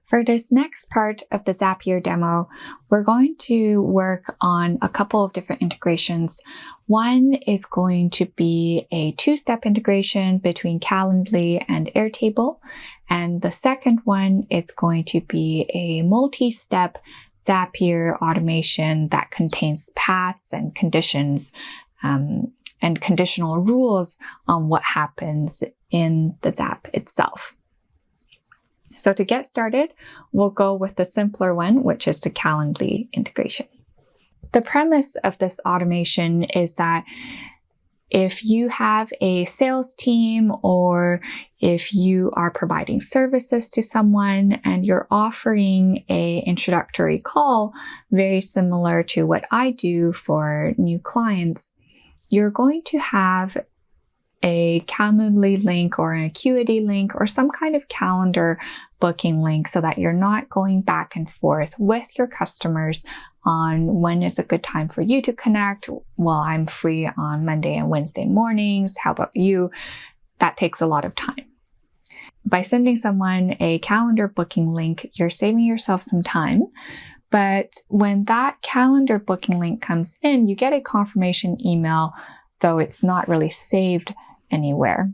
For this next part of the Zapier demo, we're going to work on a couple of different integrations. One is going to be a two-step integration between Calendly and Airtable, and the second one is going to be a multi-step Zapier automation that contains paths and conditions and conditional rules on what happens in the Zap itself. So to get started, we'll go with the simpler one, which is the Calendly integration. The premise of this automation is that if you have a sales team or if you are providing services to someone and you're offering an introductory call, very similar to what I do for new clients, you're going to have a Calendly link or an Acuity link or some kind of calendar booking link so that you're not going back and forth with your customers on when is a good time for you to connect. Well, I'm free on Monday and Wednesday mornings. How about you? That takes a lot of time. By sending someone a calendar booking link, you're saving yourself some time. But when that calendar booking link comes in, you get a confirmation email, though it's not really saved anywhere.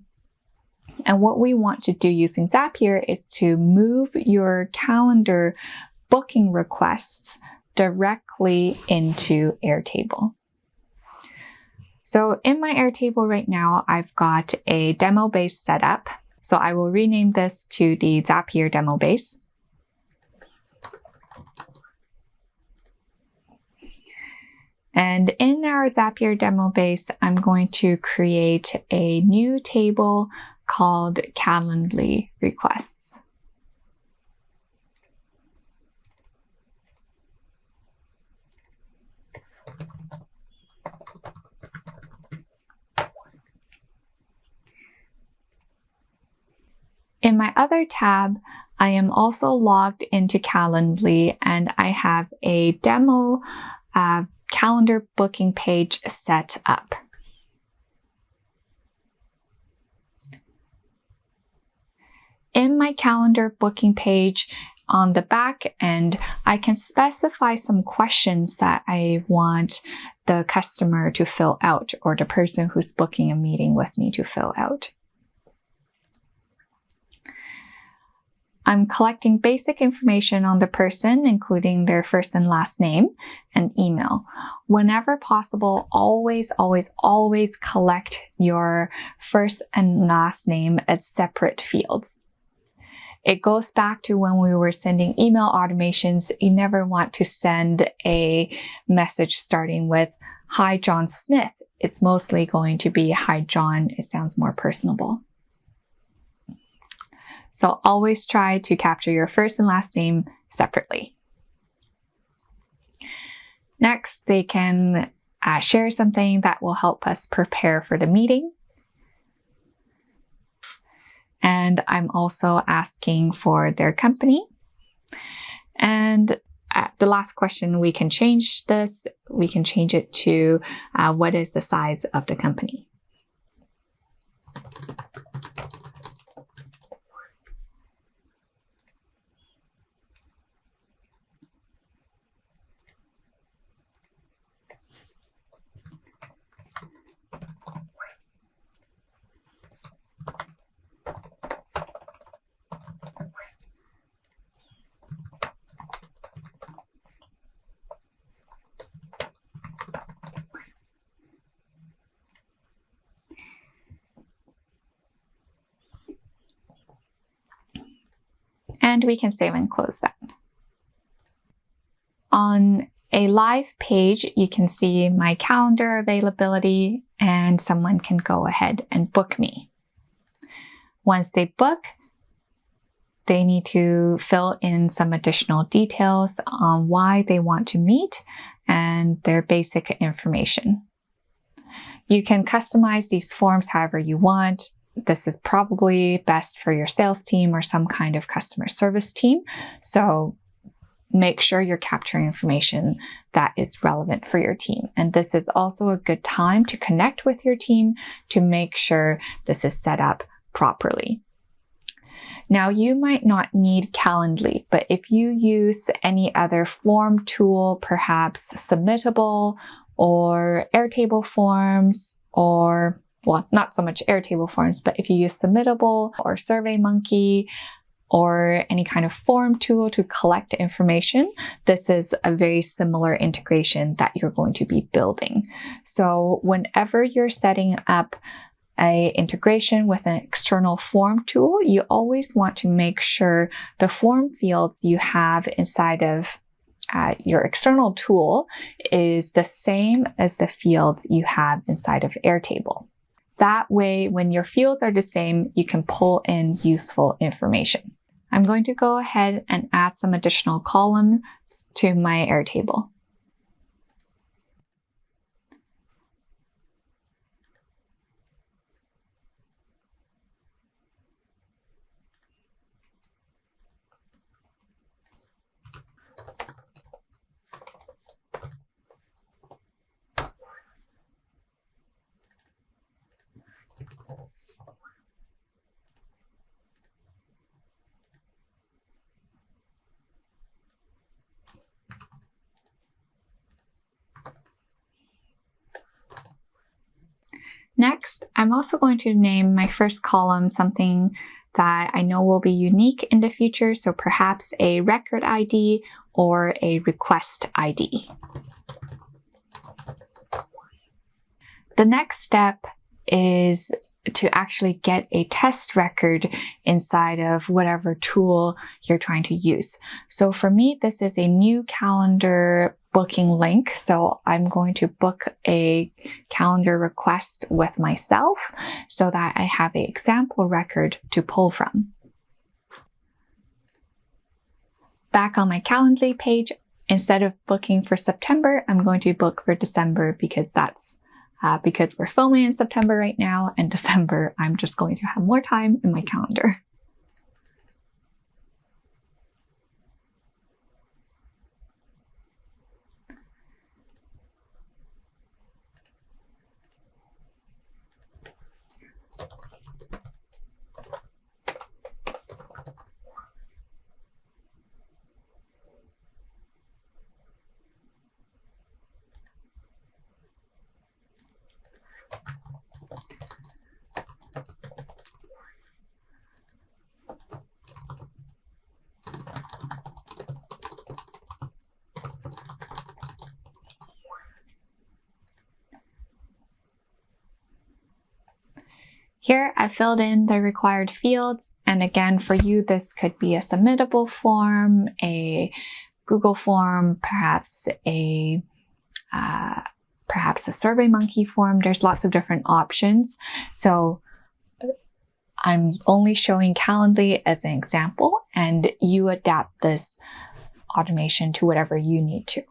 And what we want to do using Zapier is to move your calendar booking requests directly into Airtable. So in my Airtable right now, I've got a demo base set up. So I will rename this to the Zapier demo base. And in our Zapier demo base, I'm going to create a new table called Calendly requests. In my other tab, I am also logged into Calendly and I have a demo calendar booking page set up. In my calendar booking page on the back end, I can specify some questions that I want the customer to fill out or the person who's booking a meeting with me to fill out. I'm collecting basic information on the person, including their first and last name and email. Whenever possible, always collect your first and last name as separate fields. It goes back to when we were sending email automations. You never want to send a message starting with, "Hi, John Smith." It's mostly going to be, "Hi, John." It sounds more personable. So always try to capture your first and last name separately. Next, they can share something that will help us prepare for the meeting. And I'm also asking for their company. And the last question, we can change this. We can change it to what is the size of the company. And we can save and close that. On a live page, you can see my calendar availability and someone can go ahead and book me. Once they book, they need to fill in some additional details on why they want to meet and their basic information. You can customize these forms however you want. This is probably best for your sales team or some kind of customer service team. So make sure you're capturing information that is relevant for your team. And this is also a good time to connect with your team to make sure this is set up properly. Now, you might not need Calendly, but if you use any other form tool, perhaps Submittable or Airtable forms, or, well, not so much Airtable forms, but if you use Submittable or SurveyMonkey or any kind of form tool to collect information, this is a very similar integration that you're going to be building. So whenever you're setting up an integration with an external form tool, you always want to make sure the form fields you have inside of your external tool is the same as the fields you have inside of Airtable. That way, when your fields are the same, you can pull in useful information. I'm going to go ahead and add some additional columns to my Airtable. Next, I'm also going to name my first column something that I know will be unique in the future, so perhaps a record ID or a request ID. The next step is to actually get a test record inside of whatever tool you're trying to use. So for me, this is a new calendar booking link. So I'm going to book a calendar request with myself so that I have an example record to pull from. Back on my Calendly page, instead of booking for September, I'm going to book for December because because we're filming in September right now, and December, I'm just going to have more time in my calendar. Here, I filled in the required fields, and again, for you, this could be a submittable form, a Google form, perhaps a SurveyMonkey form. There's lots of different options. So I'm only showing Calendly as an example, and you adapt this automation to whatever you need to.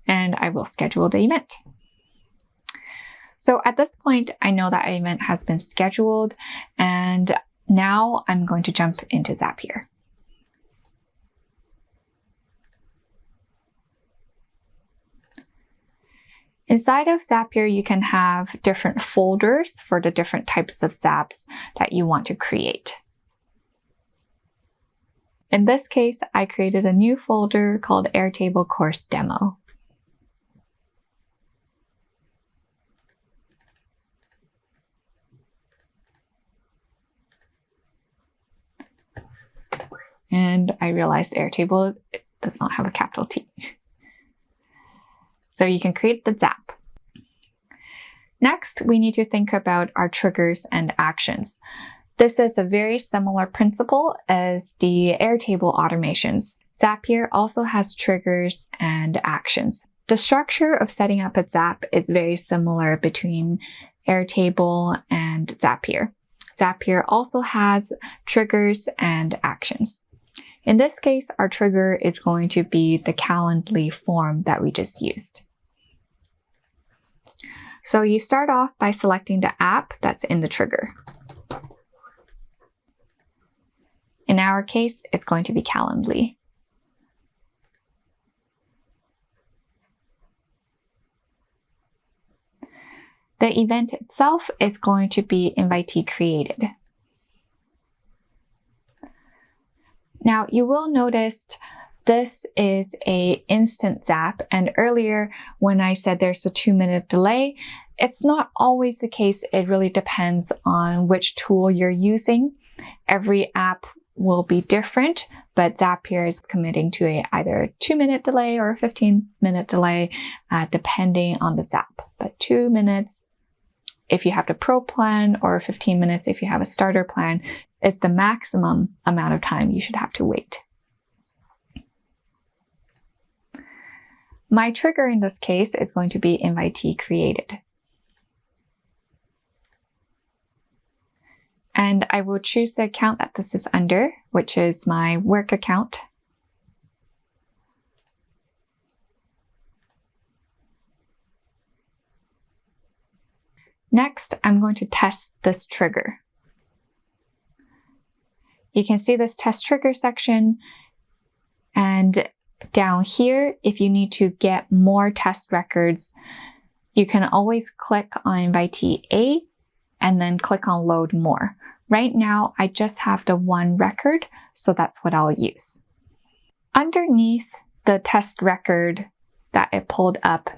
And I will schedule the event. So at this point, I know that event has been scheduled, and now I'm going to jump into Zapier. Inside of Zapier, you can have different folders for the different types of Zaps that you want to create. In this case, I created a new folder called Airtable Course Demo. And I realized Airtable does not have a capital T. So you can create the Zap. Next, we need to think about our triggers and actions. This is a very similar principle as the Airtable automations. Zapier also has triggers and actions. The structure of setting up a Zap is very similar between Airtable and Zapier. Zapier also has triggers and actions. In this case, our trigger is going to be the Calendly form that we just used. So you start off by selecting the app that's in the trigger. In our case, it's going to be Calendly. The event itself is going to be invitee created. Now you will notice this is an instant Zap, and earlier when I said there's a 2-minute delay, it's not always the case. It really depends on which tool you're using. Every app will be different, but Zapier is committing to either a 2-minute delay or a 15-minute delay, depending on the Zap. But 2 minutes if you have the Pro plan, or 15 minutes if you have a starter plan, it's the maximum amount of time you should have to wait. My trigger in this case is going to be invitee created. And I will choose the account that this is under, which is my work account. Next, I'm going to test this trigger. You can see this test trigger section, and down here, if you need to get more test records, you can always click on invitee A and then click on load more. Right now, I just have the one record, so that's what I'll use. Underneath the test record that it pulled up,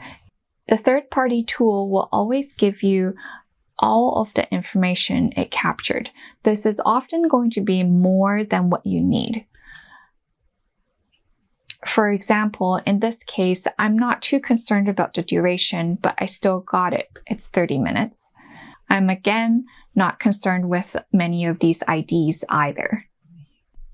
the third-party tool will always give you all of the information it captured. This is often going to be more than what you need. For example, in this case, I'm not too concerned about the duration, but I still got it. It's 30 minutes. I'm again not concerned with many of these IDs either.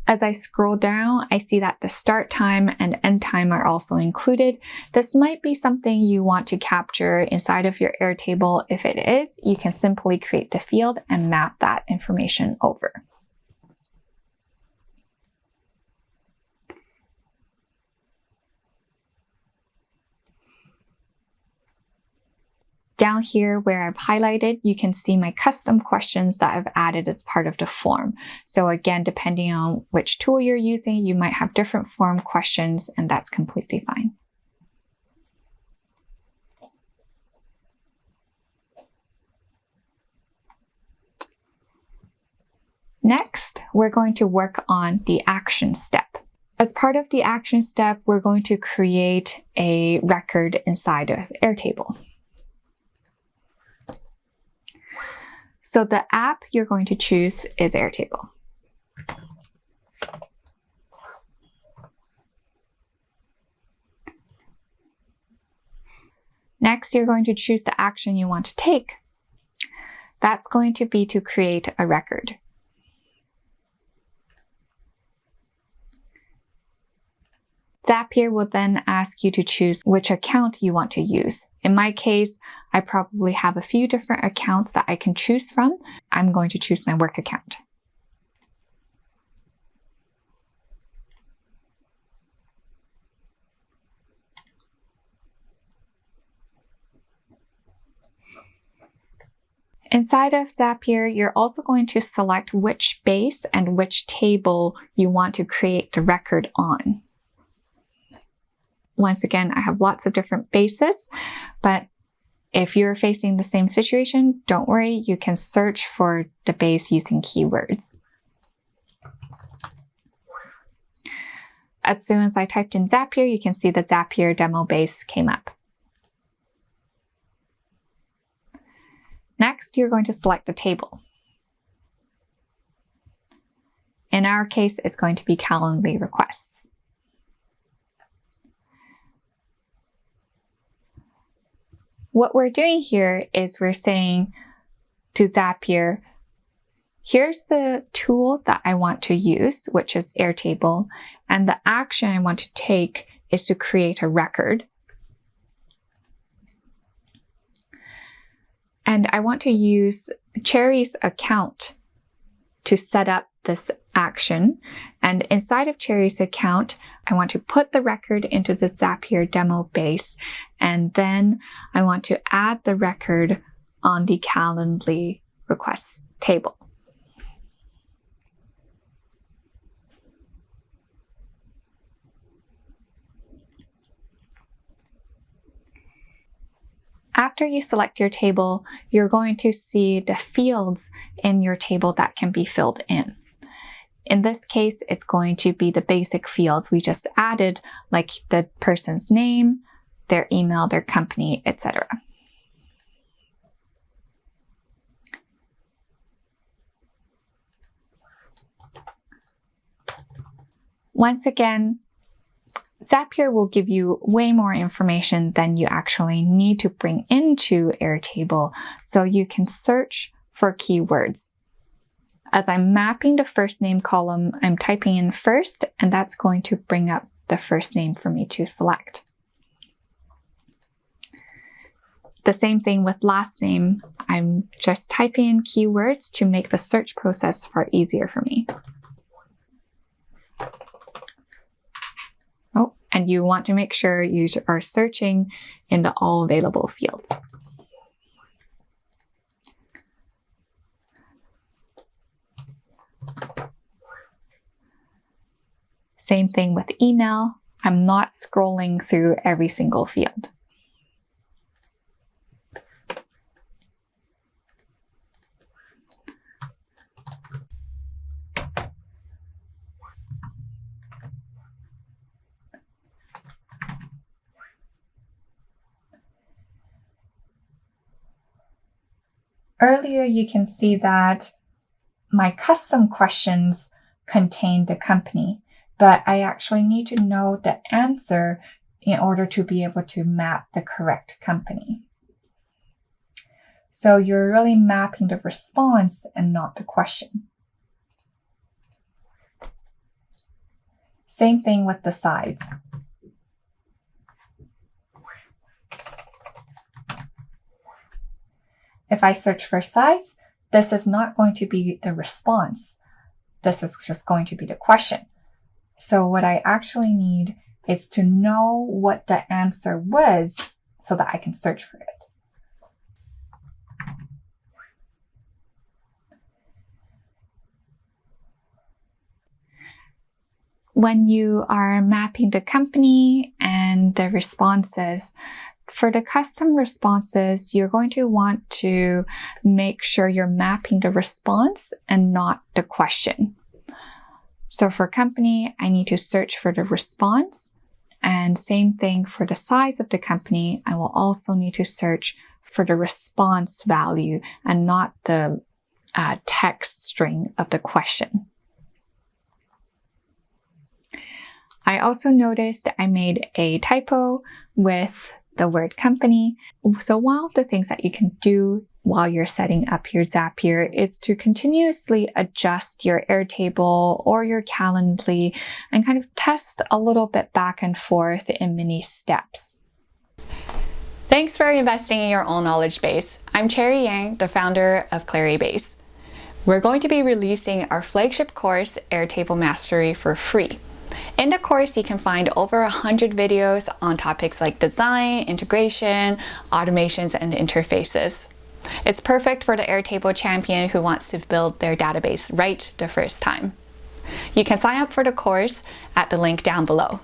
As I scroll down, I see that the start time and end time are also included. This might be something you want to capture inside of your Airtable. If it is, you can simply create the field and map that information over. Down here where I've highlighted, you can see my custom questions that I've added as part of the form. So again, depending on which tool you're using, you might have different form questions, and that's completely fine. Next, we're going to work on the action step. As part of the action step, we're going to create a record inside of Airtable. So the app you're going to choose is Airtable. Next, you're going to choose the action you want to take. That's going to be to create a record. Zapier will then ask you to choose which account you want to use. In my case, I probably have a few different accounts that I can choose from. I'm going to choose my work account. Inside of Zapier, you're also going to select which base and which table you want to create the record on. Once again, I have lots of different bases, but if you're facing the same situation, don't worry, you can search for the base using keywords. As soon as I typed in Zapier, you can see the Zapier demo base came up. Next, you're going to select the table. In our case, it's going to be Calendly requests. What we're doing here is we're saying to Zapier, here's the tool that I want to use, which is Airtable, and the action I want to take is to create a record. And I want to use Cherry's account to set up this action. And inside of Cherry's account, I want to put the record into the Zapier demo base, and then I want to add the record on the Calendly requests table. After you select your table, you're going to see the fields in your table that can be filled in. In this case, it's going to be the basic fields we just added, like the person's name, their email, their company, etc. Once again, Zapier will give you way more information than you actually need to bring into Airtable, so you can search for keywords. As I'm mapping the first name column, I'm typing in first, and that's going to bring up the first name for me to select. The same thing with last name. I'm just typing in keywords to make the search process far easier for me. Oh, and you want to make sure you are searching in the all available fields. Same thing with email. I'm not scrolling through every single field. Earlier, you can see that my custom questions contain the company, but I actually need to know the answer in order to be able to map the correct company. So you're really mapping the response and not the question. Same thing with the size. If I search for size, this is not going to be the response. This is just going to be the question. So what I actually need is to know what the answer was so that I can search for it. When you are mapping the company and the responses, for the custom responses, you're going to want to make sure you're mapping the response and not the question. So for company, I need to search for the response, and same thing for the size of the company. I will also need to search for the response value and not the text string of the question. I also noticed I made a typo with the word company. So one of the things that you can do while you're setting up your Zapier is to continuously adjust your Airtable or your Calendly and kind of test a little bit back and forth in mini steps. Thanks for investing in your own knowledge base. I'm Cherry Yang, the founder of Claribase. We're going to be releasing our flagship course, Airtable Mastery, for free. In the course, you can find over 100 videos on topics like design, integration, automations, and interfaces. It's perfect for the Airtable champion who wants to build their database right the first time. You can sign up for the course at the link down below.